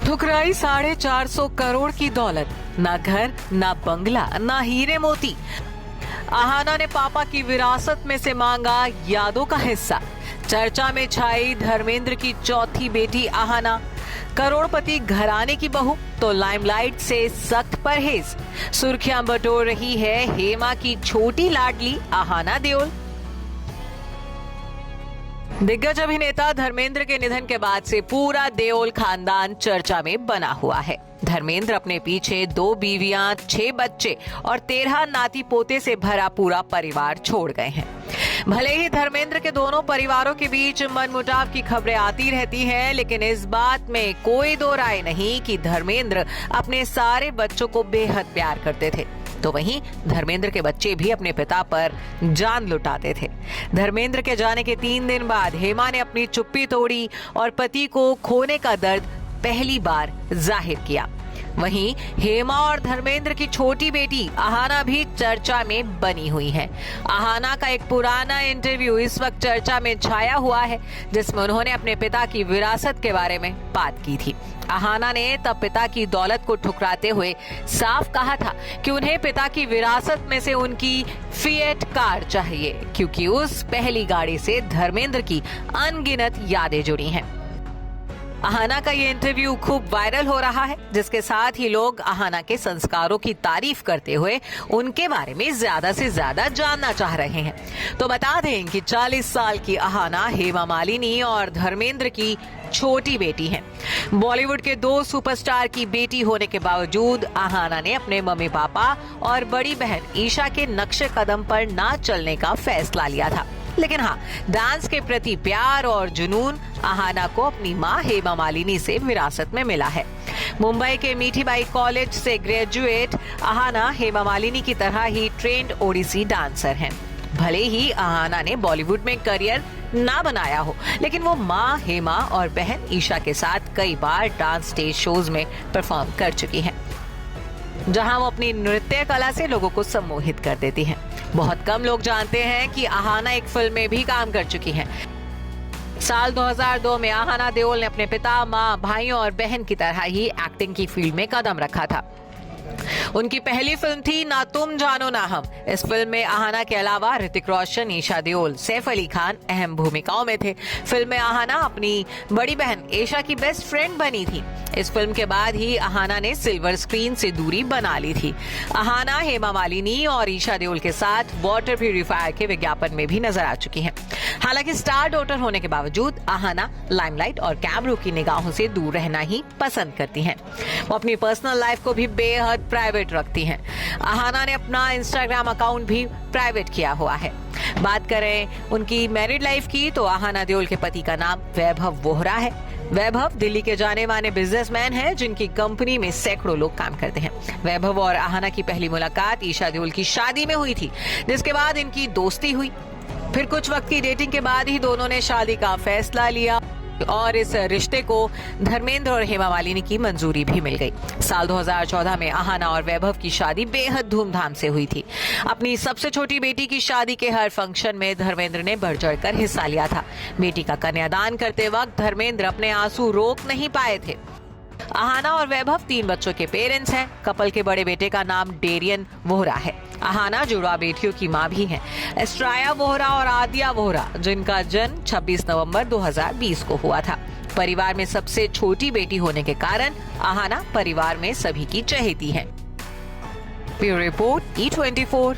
ठुकराई 450 करोड़ की दौलत, ना घर ना बंगला ना हीरे मोती। अहाना ने पापा की विरासत में से मांगा यादों का हिस्सा। चर्चा में छाई धर्मेंद्र की चौथी बेटी अहाना। करोड़पति घराने की बहू तो लाइमलाइट से सख्त परहेज। सुर्खियां बटोर रही है हेमा की छोटी लाडली अहाना देओल। दिग्गज अभिनेता धर्मेंद्र के निधन के बाद से पूरा देओल खानदान चर्चा में बना हुआ है। धर्मेंद्र अपने पीछे 2 बीवियां, 6 बच्चे और 13 नाती पोते से भरा पूरा परिवार छोड़ गए हैं। भले ही धर्मेंद्र के दोनों परिवारों के बीच मनमुटाव की खबरें आती रहती हैं, लेकिन इस बात में कोई दो राय नहीं कि धर्मेंद्र अपने सारे बच्चों को बेहद प्यार करते थे। तो वहीं धर्मेंद्र के बच्चे भी अपने पिता पर जान लुटाते थे। धर्मेंद्र के जाने के 3 दिन बाद हेमा ने अपनी चुप्पी तोड़ी और पति को खोने का दर्द पहली बार जाहिर किया। वहीं हेमा और धर्मेंद्र की छोटी बेटी अहाना भी चर्चा में बनी हुई है। अहाना का एक पुराना इंटरव्यू इस वक्त चर्चा में छाया हुआ है, जिसमें उन्होंने अपने पिता की विरासत के बारे में बात की थी। अहाना ने तब पिता की दौलत को ठुकराते हुए साफ कहा था कि उन्हें पिता की विरासत में से उनकी फिएट कार चाहिए, क्योंकि उस पहली गाड़ी से धर्मेंद्र की अनगिनत यादें जुड़ी हैं। अहाना का ये इंटरव्यू खूब वायरल हो रहा है, जिसके साथ ही लोग अहाना के संस्कारों की तारीफ करते हुए उनके बारे में ज्यादा से ज्यादा जानना चाह रहे हैं। तो बता दें कि 40 साल की अहाना हेमा मालिनी और धर्मेंद्र की छोटी बेटी हैं। बॉलीवुड के 2 सुपरस्टार की बेटी होने के बावजूद अहाना ने अपने मम्मी पापा और बड़ी बहन ईशा के नक्शे कदम पर ना चलने का फैसला लिया था। लेकिन हाँ, डांस के प्रति प्यार और जुनून अहाना को अपनी माँ हेमा मालिनी से विरासत में मिला है। मुंबई के मीठीबाई कॉलेज से ग्रेजुएट अहाना हेमा मालिनी की तरह ही ट्रेंड ओडिसी डांसर हैं। भले ही अहाना ने बॉलीवुड में करियर ना बनाया हो, लेकिन वो माँ हेमा और बहन ईशा के साथ कई बार डांस स्टेज शोज में परफॉर्म कर चुकी हैं, जहां वो अपनी नृत्य कला से लोगों को सम्मोहित कर देती हैं। बहुत कम लोग जानते हैं कि अहाना एक फिल्म में भी काम कर चुकी हैं। साल 2002 में अहाना देओल ने अपने पिता, माँ, भाइयों और बहन की तरह ही एक्टिंग की फील्ड में कदम रखा था। उनकी पहली फिल्म थी ना तुम जानो ना हम। इस फिल्म में अहाना के अलावा ऋतिक रोशन, ईशा देओल, सैफ अली खान अहम भूमिकाओं में थे। फिल्म में अहाना अपनी बड़ी बहन ईशा की बेस्ट फ्रेंड बनी थी। इस फिल्म के बाद ही अहाना ने सिल्वर स्क्रीन से दूरी बना ली थी। अहाना हेमा मालिनी और ईशा देओल के साथ वाटर प्यूरिफायर के विज्ञापन में भी नजर आ चुकी हैं। हालांकि स्टार डॉटर होने के बावजूद अहाना लाइमलाइट और कैमरों की निगाहों से दूर रहना ही पसंद करती हैं। वो अपनी पर्सनल लाइफ को भी बेहद प्राइवेट रखती हैं। अहाना ने अपना इंस्टाग्राम अकाउंट भी प्राइवेट किया हुआ है। बात करें उनकी मैरिड लाइफ की, तो अहाना देओल के पति का नाम वैभव वोहरा है। वैभव दिल्ली के जाने माने बिजनेसमैन हैं, जिनकी कंपनी में सैकड़ों लोग काम करते हैं। वैभव और अहाना की पहली मुलाकात ईशा देओल की शादी में हुई थी, जिसके बाद इनकी दोस्ती हुई। फिर कुछ वक्त की डेटिंग के बाद ही दोनों ने शादी का फैसला लिया और इस रिश्ते को धर्मेंद्र और हेमा मालिनी की मंजूरी भी मिल गई। साल 2014 में अहाना और वैभव की शादी बेहद धूमधाम से हुई थी। अपनी सबसे छोटी बेटी की शादी के हर फंक्शन में धर्मेंद्र ने बढ़ चढ़कर हिस्सा लिया था। बेटी का कन्यादान करते वक्त धर्मेंद्र अपने आंसू रोक नहीं पाए थे। अहाना और वैभव 3 बच्चों के पेरेंट्स हैं। कपल के बड़े बेटे का नाम डेरियन वोहरा है। अहाना जुड़वा बेटियों की मां भी हैं, एस्ट्राया वोहरा और आदिया वोहरा, जिनका जन्म 26 नवंबर 2020 को हुआ था। परिवार में सबसे छोटी बेटी होने के कारण अहाना परिवार में सभी की चहेती हैं। Bureau report E24।